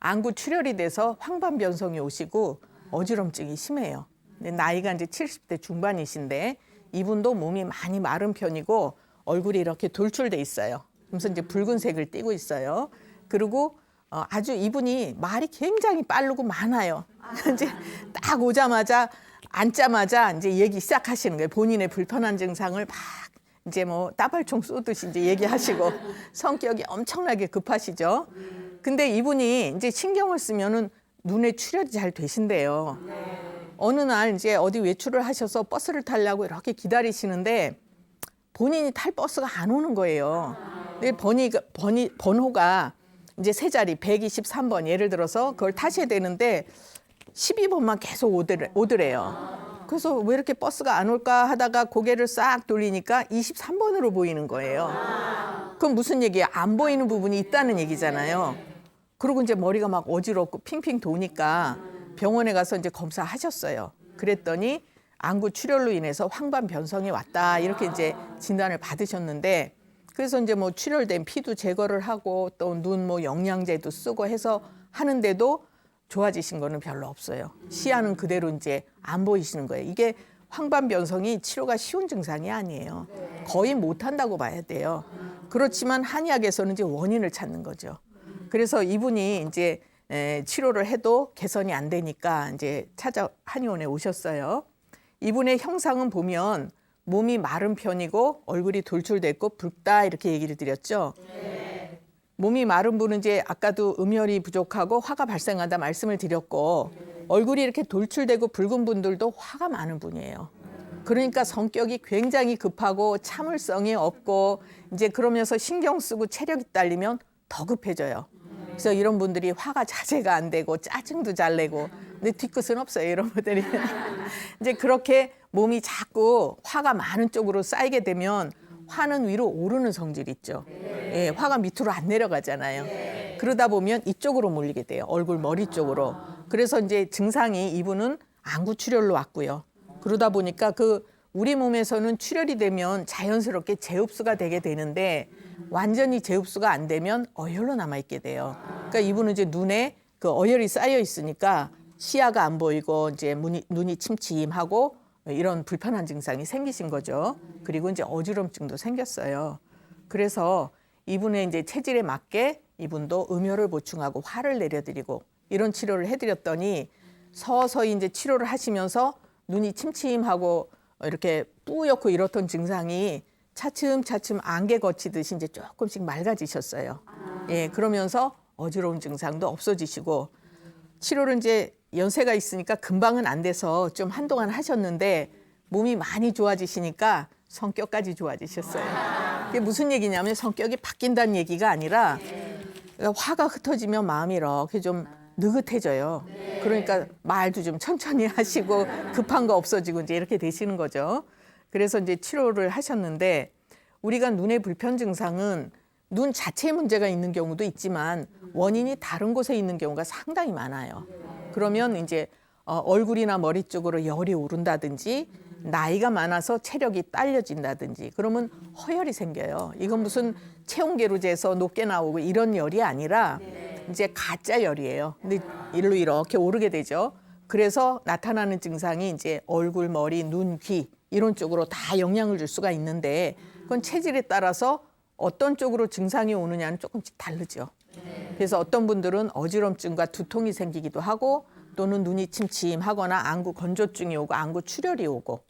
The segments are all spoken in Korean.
안구 출혈이 돼서 황반변성이 오시고 어지럼증이 심해요. 근데 나이가 이제 70대 중반이신데 이분도 몸이 많이 마른 편이고 얼굴이 이렇게 돌출돼 있어요. 그래서 이제 붉은색을 띠고 있어요. 그리고 아주 이분이 말이 굉장히 빠르고 많아요. 이제 딱 오자마자 앉자마자 이제 얘기 시작하시는 거예요. 본인의 불편한 증상을 막 이제 뭐 따발총 쏘듯이 이제 얘기하시고 성격이 엄청나게 급하시죠. 근데 이분이 이제 신경을 쓰면은 눈에 출혈이 잘 되신대요. 어느 날 이제 어디 외출을 하셔서 버스를 타려고 이렇게 기다리시는데 본인이 탈 버스가 안 오는 거예요. 근데 번호가 이제 세 자리 123번 예를 들어서 그걸 타셔야 되는데 12번만 계속 오더래요. 그래서 왜 이렇게 버스가 안 올까 하다가 고개를 싹 돌리니까 23번으로 보이는 거예요. 그럼 무슨 얘기예요? 안 보이는 부분이 있다는 얘기잖아요. 그리고 이제 머리가 막 어지럽고 핑핑 도니까 병원에 가서 이제 검사하셨어요. 그랬더니 안구 출혈로 인해서 황반변성이 왔다 이렇게 이제 진단을 받으셨는데 그래서 이제 뭐 출혈된 피도 제거를 하고 또 눈 뭐 영양제도 쓰고 해서 하는데도 좋아지신 거는 별로 없어요. 시야는 그대로 이제 안 보이시는 거예요. 이게 황반변성이 치료가 쉬운 증상이 아니에요. 거의 못한다고 봐야 돼요. 그렇지만 한의학에서는 이제 원인을 찾는 거죠. 그래서 이분이 이제 치료를 해도 개선이 안 되니까 이제 한의원에 오셨어요. 이분의 형상은 보면 몸이 마른 편이고 얼굴이 돌출됐고 붉다 이렇게 얘기를 드렸죠. 몸이 마른 분은 이제 아까도 음혈이 부족하고 화가 발생한다 말씀을 드렸고 얼굴이 이렇게 돌출되고 붉은 분들도 화가 많은 분이에요. 그러니까 성격이 굉장히 급하고 참을성이 없고 이제 그러면서 신경 쓰고 체력이 딸리면 더 급해져요. 그래서 이런 분들이 화가 자제가 안 되고 짜증도 잘 내고 근데 뒤끝은 없어요. 이런 분들이. 이제 그렇게 몸이 자꾸 화가 많은 쪽으로 쌓이게 되면 화는 위로 오르는 성질이 있죠. 예, 화가 밑으로 안 내려가잖아요. 그러다 보면 이쪽으로 몰리게 돼요. 얼굴 머리 쪽으로. 그래서 이제 증상이 이분은 안구 출혈로 왔고요. 그러다 보니까 우리 몸에서는 출혈이 되면 자연스럽게 재흡수가 되게 되는데 완전히 재흡수가 안 되면 어혈로 남아있게 돼요. 그러니까 이분은 이제 눈에 그 어혈이 쌓여 있으니까 시야가 안 보이고 이제 눈이 침침하고 이런 불편한 증상이 생기신 거죠. 그리고 이제 어지럼증도 생겼어요. 그래서 이분의 이제 체질에 맞게 이분도 음혈을 보충하고 화를 내려드리고 이런 치료를 해드렸더니 서서히 이제 치료를 하시면서 눈이 침침하고 이렇게 뿌옇고 이렇던 증상이 차츰차츰 안개 거치듯이 이제 조금씩 맑아지셨어요. 예, 그러면서 어지러운 증상도 없어지시고 치료를 이제 연세가 있으니까 금방은 안 돼서 좀 한동안 하셨는데 몸이 많이 좋아지시니까 성격까지 좋아지셨어요. 그게 무슨 얘기냐면 성격이 바뀐다는 얘기가 아니라 화가 흩어지면 마음이 이렇게 좀 느긋해져요. 그러니까 말도 좀 천천히 하시고 급한 거 없어지고 이제 이렇게 되시는 거죠. 그래서 이제 치료를 하셨는데 우리가 눈의 불편 증상은 눈 자체에 문제가 있는 경우도 있지만 원인이 다른 곳에 있는 경우가 상당히 많아요. 그러면 이제 얼굴이나 머리 쪽으로 열이 오른다든지 나이가 많아서 체력이 딸려진다든지 그러면 허열이 생겨요. 이건 무슨 체온계로 재서 높게 나오고 이런 열이 아니라 이제 가짜 열이에요. 근데 일로 이렇게 오르게 되죠. 그래서 나타나는 증상이 이제 얼굴, 머리, 눈, 귀 이런 쪽으로 다 영향을 줄 수가 있는데 그건 체질에 따라서 어떤 쪽으로 증상이 오느냐는 조금씩 다르죠. 그래서 어떤 분들은 어지럼증과 두통이 생기기도 하고 또는 눈이 침침하거나 안구 건조증이 오고 안구 출혈이 오고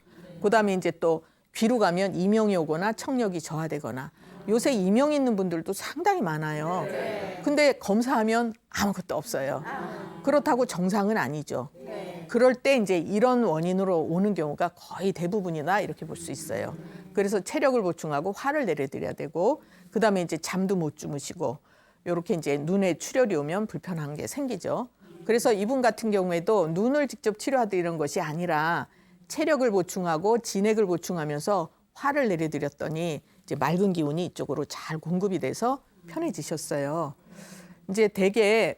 그다음에 이제 또 귀로 가면 이명이 오거나 청력이 저하되거나 요새 이명 있는 분들도 상당히 많아요. 근데 검사하면 아무것도 없어요. 그렇다고 정상은 아니죠. 그럴 때 이제 이런 원인으로 오는 경우가 거의 대부분이다 이렇게 볼 수 있어요. 그래서 체력을 보충하고 화를 내려드려야 되고 그다음에 이제 잠도 못 주무시고 이렇게 이제 눈에 출혈이 오면 불편한 게 생기죠. 그래서 이분 같은 경우에도 눈을 직접 치료하드리는 것이 아니라 체력을 보충하고 진액을 보충하면서 화를 내려드렸더니 이제 맑은 기운이 이쪽으로 잘 공급이 돼서 편해지셨어요. 이제 대개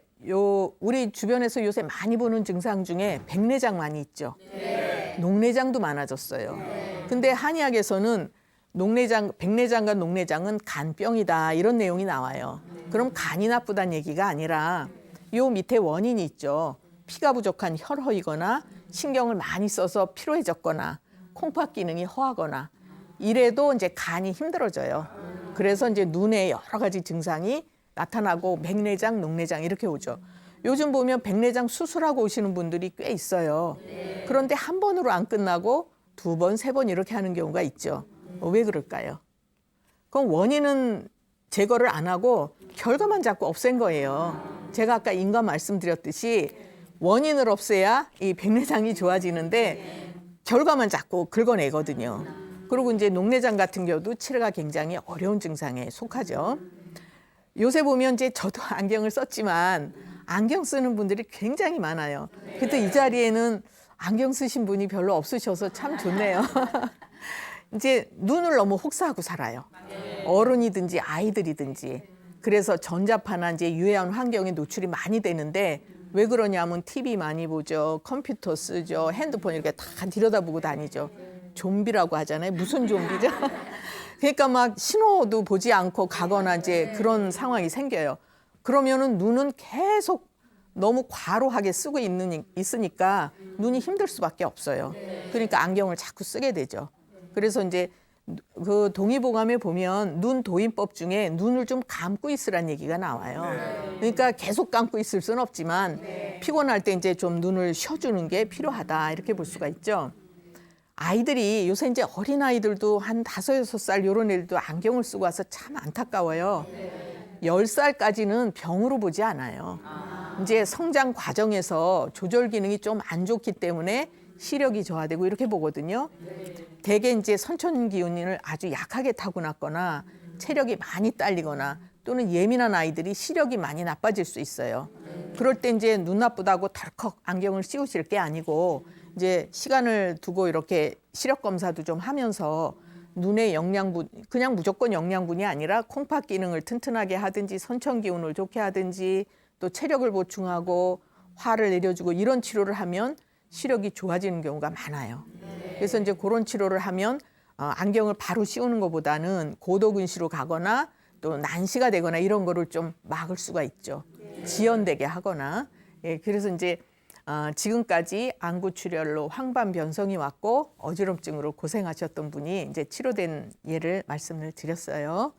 우리 주변에서 요새 많이 보는 증상 중에 백내장 많이 있죠. 녹내장도 많아졌어요. 근데 한의학에서는 백내장과 녹내장은 간병이다 이런 내용이 나와요. 그럼 간이 나쁘다는 얘기가 아니라 요 밑에 원인이 있죠. 피가 부족한 혈허이거나 신경을 많이 써서 피로해졌거나 콩팥 기능이 허하거나 이래도 이제 간이 힘들어져요. 그래서 이제 눈에 여러 가지 증상이 나타나고 백내장, 녹내장 이렇게 오죠. 요즘 보면 백내장 수술하고 오시는 분들이 꽤 있어요. 그런데 한 번으로 안 끝나고 두 번, 세 번 이렇게 하는 경우가 있죠. 왜 그럴까요? 그럼 원인은 제거를 안 하고 결과만 자꾸 없앤 거예요. 제가 아까 인과 말씀드렸듯이 원인을 없애야 이 백내장이 좋아지는데 결과만 자꾸 긁어내거든요. 그리고 이제 녹내장 같은 경우도 치료가 굉장히 어려운 증상에 속하죠. 요새 보면 이제 저도 안경을 썼지만 안경 쓰는 분들이 굉장히 많아요. 그래도 이 자리에는 안경 쓰신 분이 별로 없으셔서 참 좋네요. 이제 눈을 너무 혹사하고 살아요. 어른이든지 아이들이든지. 그래서 전자파나 이제 유해한 환경에 노출이 많이 되는데 왜 그러냐면 TV 많이 보죠. 컴퓨터 쓰죠. 핸드폰 이렇게 다 들여다보고 다니죠. 좀비라고 하잖아요. 무슨 좀비죠? 그러니까 막 신호도 보지 않고 가거나 이제 그런 상황이 생겨요. 그러면은 눈은 계속 너무 과로하게 쓰고 있으니까 눈이 힘들 수밖에 없어요. 그러니까 안경을 자꾸 쓰게 되죠. 그래서 이제 그 동의보감에 보면 눈 도인법 중에 눈을 좀 감고 있으란 얘기가 나와요. 그러니까 계속 감고 있을 수는 없지만 피곤할 때 이제 좀 눈을 쉬어주는 게 필요하다 이렇게 볼 수가 있죠. 아이들이 요새 이제 어린 아이들도 한 5-6살 이런 애들도 안경을 쓰고 와서 참 안타까워요. 10살까지는 병으로 보지 않아요. 이제 성장 과정에서 조절 기능이 좀 안 좋기 때문에 시력이 저하되고 이렇게 보거든요. 대개 이제 선천 기운을 아주 약하게 타고났거나 체력이 많이 딸리거나 또는 예민한 아이들이 시력이 많이 나빠질 수 있어요. 그럴 때 이제 눈 나쁘다고 덜컥 안경을 씌우실 게 아니고 이제 시간을 두고 이렇게 시력 검사도 좀 하면서 눈의 영양분, 그냥 무조건 영양분이 아니라 콩팥 기능을 튼튼하게 하든지 선천 기운을 좋게 하든지 또 체력을 보충하고 화를 내려주고 이런 치료를 하면 시력이 좋아지는 경우가 많아요. 그래서 이제 그런 치료를 하면 안경을 바로 씌우는 것보다는 고도근시로 가거나 또 난시가 되거나 이런 거를 좀 막을 수가 있죠. 지연되게 하거나. 예, 그래서 이제 지금까지 안구출혈로 황반 변성이 왔고 어지럼증으로 고생하셨던 분이 이제 치료된 예를 말씀을 드렸어요.